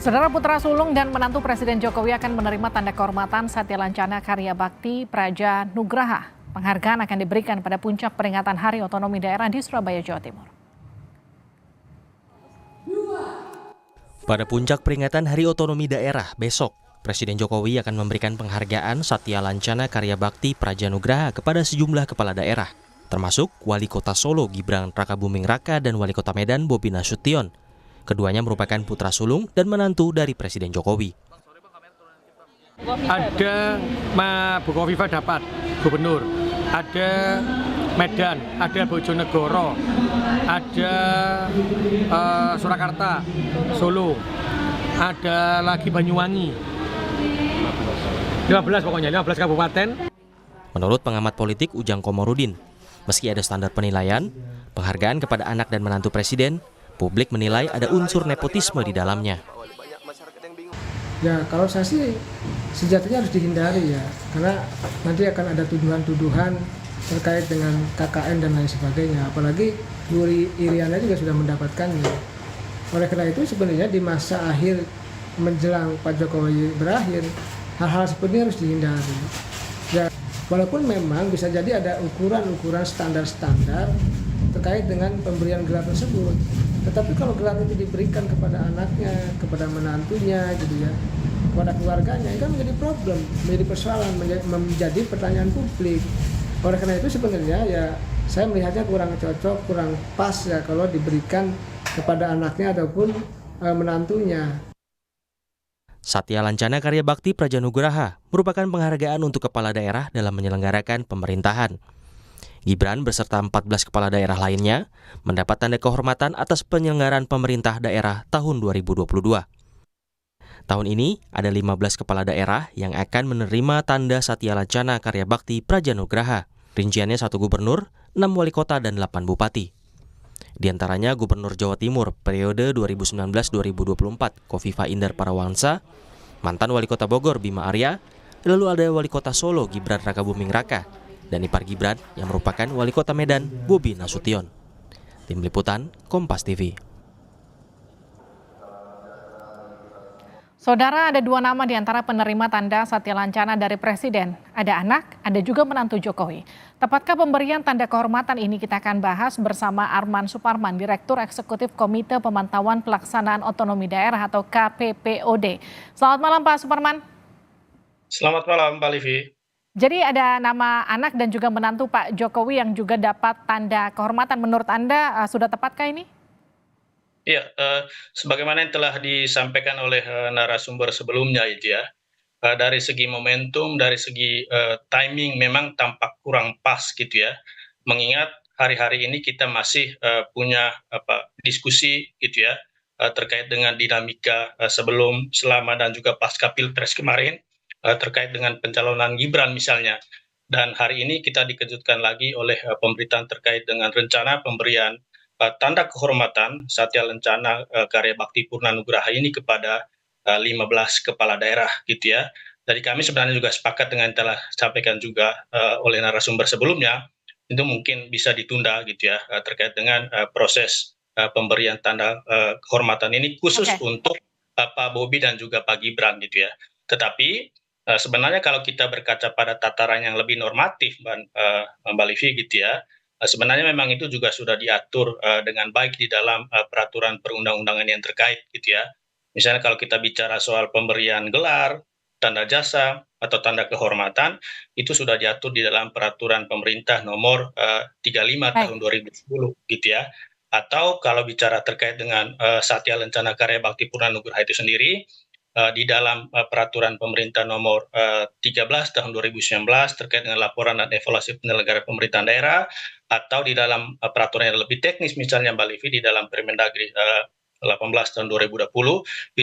Saudara putra sulung dan menantu Presiden Jokowi akan menerima tanda kehormatan Satya Lancana Karya Bakti Praja Nugraha. Penghargaan akan diberikan pada puncak peringatan Hari Otonomi Daerah di Surabaya, Jawa Timur. Pada puncak peringatan Hari Otonomi Daerah besok, Presiden Jokowi akan memberikan penghargaan Satya Lancana Karya Bakti Praja Nugraha kepada sejumlah kepala daerah, termasuk Wali Kota Solo Gibran Rakabuming Raka dan Wali Kota Medan Bobi Nasution. Keduanya merupakan putra sulung dan menantu dari Presiden Jokowi. Ada Bukoviva dapat gubernur, ada Medan, ada Bojonegoro, ada Surakarta, Solo, ada lagi Banyuwangi. 15 pokoknya, 15 kabupaten. Menurut pengamat politik Ujang Komarudin, meski ada standar penilaian, penghargaan kepada anak dan menantu Presiden, publik menilai ada unsur nepotisme di dalamnya. Ya, kalau saya sih sejatinya harus dihindari ya, karena nanti akan ada tuduhan-tuduhan terkait dengan KKN dan lain sebagainya. Apalagi Bu Iriana juga sudah mendapatkannya. Oleh karena itu sebenarnya di masa akhir menjelang Pak Jokowi berakhir, hal-hal seperti ini harus dihindari. Ya, walaupun memang bisa jadi ada ukuran-ukuran standar-standar terkait dengan pemberian gelar tersebut. Tetapi kalau gelar itu diberikan kepada anaknya, kepada menantunya, gitu ya, kepada keluarganya, itu kan menjadi problem, menjadi persoalan, menjadi pertanyaan publik. Oleh karena itu sebenarnya ya saya melihatnya kurang cocok, kurang pas ya kalau diberikan kepada anaknya ataupun menantunya. Satya Lancana Karya Bakti Praja Nugraha merupakan penghargaan untuk kepala daerah dalam menyelenggarakan pemerintahan. Gibran beserta 14 kepala daerah lainnya mendapat tanda kehormatan atas penyelenggaraan pemerintah daerah tahun 2022. Tahun ini ada 15 kepala daerah yang akan menerima tanda Satya Lancana Karya Bakti Praja Nugraha. Rinciannya 1 gubernur, 6 wali kota, dan 8 bupati. Di antaranya Gubernur Jawa Timur periode 2019-2024 Kofifa Indar Parawansa, mantan wali kota Bogor Bima Arya, lalu ada wali kota Solo Gibran Rakabuming Raka, dan ipar Gibran yang merupakan wali kota Medan Bobi Nasution. Tim Liputan Kompas TV. Saudara, ada 2 nama di antara penerima tanda Satya Lancana dari Presiden. Ada anak, ada juga menantu Jokowi. Tepatkah pemberian tanda kehormatan ini? Kita akan bahas bersama Arman Suparman, Direktur Eksekutif Komite Pemantauan Pelaksanaan Otonomi Daerah atau KPPOD. Selamat malam Pak Suparman. Selamat malam Pak Livi. Jadi ada nama anak dan juga menantu Pak Jokowi yang juga dapat tanda kehormatan. Menurut Anda sudah tepatkah ini? Ya, sebagaimana yang telah disampaikan oleh narasumber sebelumnya itu ya, dari segi momentum, dari segi timing memang tampak kurang pas gitu ya. Mengingat hari-hari ini kita masih punya diskusi gitu ya terkait dengan dinamika sebelum, selama dan juga pasca Pilpres kemarin terkait dengan pencalonan Gibran misalnya. Dan hari ini kita dikejutkan lagi oleh pemberitaan terkait dengan rencana pemberian tanda kehormatan Satya Lancana Karya Bakti Purna Nugraha ini kepada 15 kepala daerah gitu ya. Jadi kami sebenarnya juga sepakat dengan yang telah disampaikan juga oleh narasumber sebelumnya, itu mungkin bisa ditunda gitu ya terkait dengan proses pemberian tanda kehormatan ini khusus untuk Pak Bobi dan juga Pak Gibran gitu ya. Tetapi sebenarnya kalau kita berkaca pada tataran yang lebih normatif Mbak Livi gitu ya, sebenarnya memang itu juga sudah diatur dengan baik di dalam peraturan perundang-undangan yang terkait gitu ya. Misalnya kalau kita bicara soal pemberian gelar, tanda jasa, atau tanda kehormatan, itu sudah diatur di dalam peraturan pemerintah nomor 35 tahun 2010 gitu ya. Atau kalau bicara terkait dengan Satya Lancana Karya Bakti Purna Nugraha itu sendiri, di dalam peraturan pemerintah nomor 13 tahun 2019 terkait dengan laporan dan evaluasi penyelenggaraan pemerintahan daerah, atau di dalam peraturan yang lebih teknis misalnya Mbak Livi di dalam Permendagri 18 tahun 2020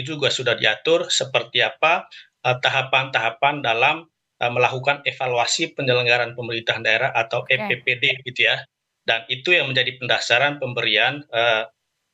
itu juga sudah diatur seperti apa tahapan-tahapan dalam melakukan evaluasi penyelenggaraan pemerintahan daerah atau EPPD gitu ya. Dan itu yang menjadi pendasaran pemberian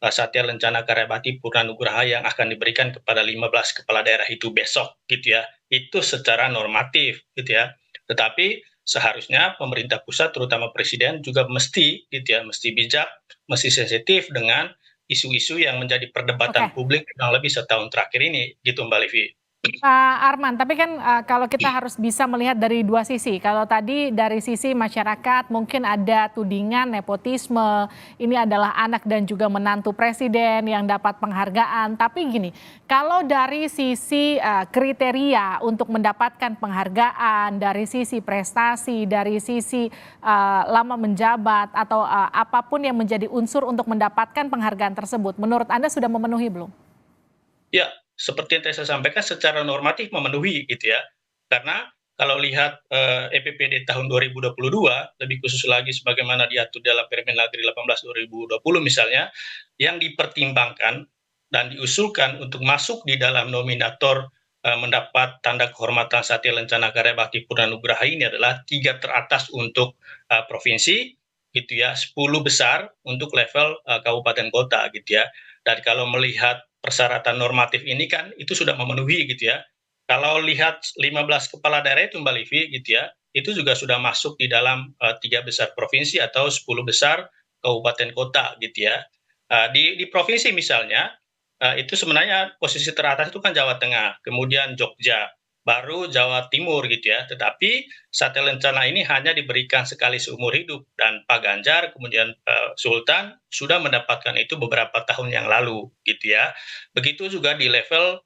Satya Lancana Karya Bakti Purna Nugraha yang akan diberikan kepada 15 kepala daerah itu besok gitu ya. Itu secara normatif gitu ya. Tetapi seharusnya pemerintah pusat terutama presiden juga mesti gitu ya, mesti bijak, mesti sensitif dengan isu-isu yang menjadi perdebatan Oke. publik kurang lebih setahun terakhir ini, gitu Mbak Livi. Pak Arman, tapi kan kalau kita harus bisa melihat dari dua sisi. Kalau tadi dari sisi masyarakat mungkin ada tudingan nepotisme, ini adalah anak dan juga menantu presiden yang dapat penghargaan. Tapi gini, kalau dari sisi kriteria untuk mendapatkan penghargaan, dari sisi prestasi, dari sisi lama menjabat atau apapun yang menjadi unsur untuk mendapatkan penghargaan tersebut, menurut Anda sudah memenuhi belum? Ya, seperti yang tadi saya sampaikan secara normatif memenuhi gitu ya. Karena kalau lihat EPPD tahun 2022, lebih khusus lagi sebagaimana diatur dalam Permendagri 18 2020 misalnya, yang dipertimbangkan dan diusulkan untuk masuk di dalam nominator mendapat tanda kehormatan Satya Lencana Karya Bakti Purna Nugraha ini adalah 3 teratas untuk provinsi gitu ya, 10 besar untuk level kabupaten kota gitu ya. Dan kalau melihat persyaratan normatif ini kan itu sudah memenuhi gitu ya. Kalau lihat 15 kepala daerah itu Mbak Livi gitu ya, itu juga sudah masuk di dalam 3 besar provinsi atau 10 besar kabupaten kota gitu ya. Di provinsi misalnya, itu sebenarnya posisi teratas itu kan Jawa Tengah, kemudian Jogja, baru Jawa Timur gitu ya. Tetapi Satya Lencana ini hanya diberikan sekali seumur hidup dan Pak Ganjar kemudian Sultan sudah mendapatkan itu beberapa tahun yang lalu gitu ya. Begitu juga di level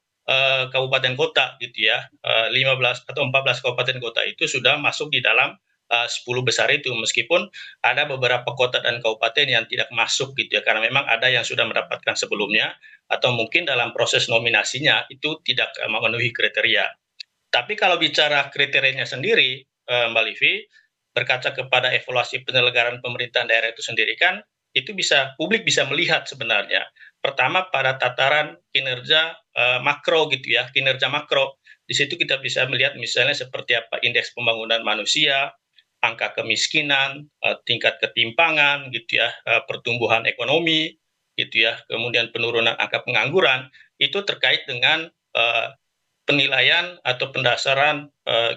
kabupaten kota gitu ya. 15 atau 14 kabupaten kota itu sudah masuk di dalam 10 besar itu meskipun ada beberapa kota dan kabupaten yang tidak masuk gitu ya karena memang ada yang sudah mendapatkan sebelumnya atau mungkin dalam proses nominasinya itu tidak memenuhi kriteria. Tapi kalau bicara kriterianya sendiri, Mbak Livi, berkaca kepada evaluasi penyelenggaraan pemerintahan daerah itu sendiri kan, itu publik bisa melihat sebenarnya. Pertama pada tataran kinerja makro gitu ya, kinerja makro. Di situ kita bisa melihat misalnya seperti apa indeks pembangunan manusia, angka kemiskinan, tingkat ketimpangan gitu ya, pertumbuhan ekonomi gitu ya, kemudian penurunan angka pengangguran, itu terkait dengan penilaian atau pendasaran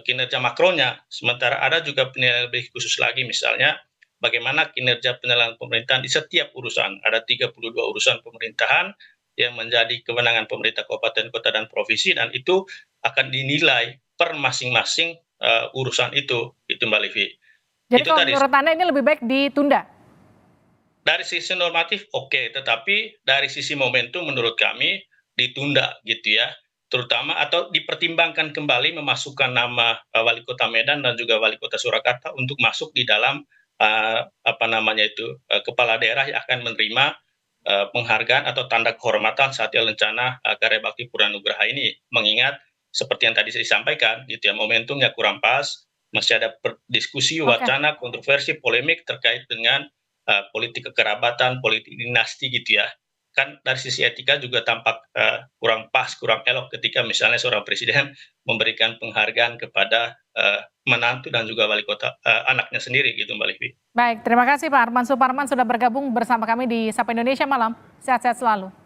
kinerja makronya. Sementara ada juga penilaian lebih khusus lagi misalnya bagaimana kinerja penyelenggaraan pemerintahan di setiap urusan. Ada 32 urusan pemerintahan yang menjadi kewenangan pemerintah kabupaten, kota, dan provinsi dan itu akan dinilai per masing-masing urusan itu Mbak Livi. Jadi Itu kalau tadi. menurut Anda ini lebih baik ditunda? Dari sisi normatif oke, tetapi dari sisi momentum menurut kami ditunda gitu ya. Terutama atau dipertimbangkan kembali memasukkan nama wali kota Medan dan juga wali kota Surakarta untuk masuk di dalam kepala daerah yang akan menerima penghargaan atau tanda kehormatan Satya Lencana Karya Bakti Purna Nugraha ini. Mengingat seperti yang tadi saya sampaikan gitu ya, momentumnya kurang pas, masih ada diskusi, Oke. wacana, kontroversi, polemik terkait dengan politik kekerabatan, politik dinasti gitu ya. Kan dari sisi etika juga tampak kurang pas, kurang elok ketika misalnya seorang presiden memberikan penghargaan kepada menantu dan juga wali kota anaknya sendiri gitu Mbak Livi. Baik, terima kasih Pak Arman Suparman sudah bergabung bersama kami di Sapa Indonesia Malam. Sehat-sehat selalu.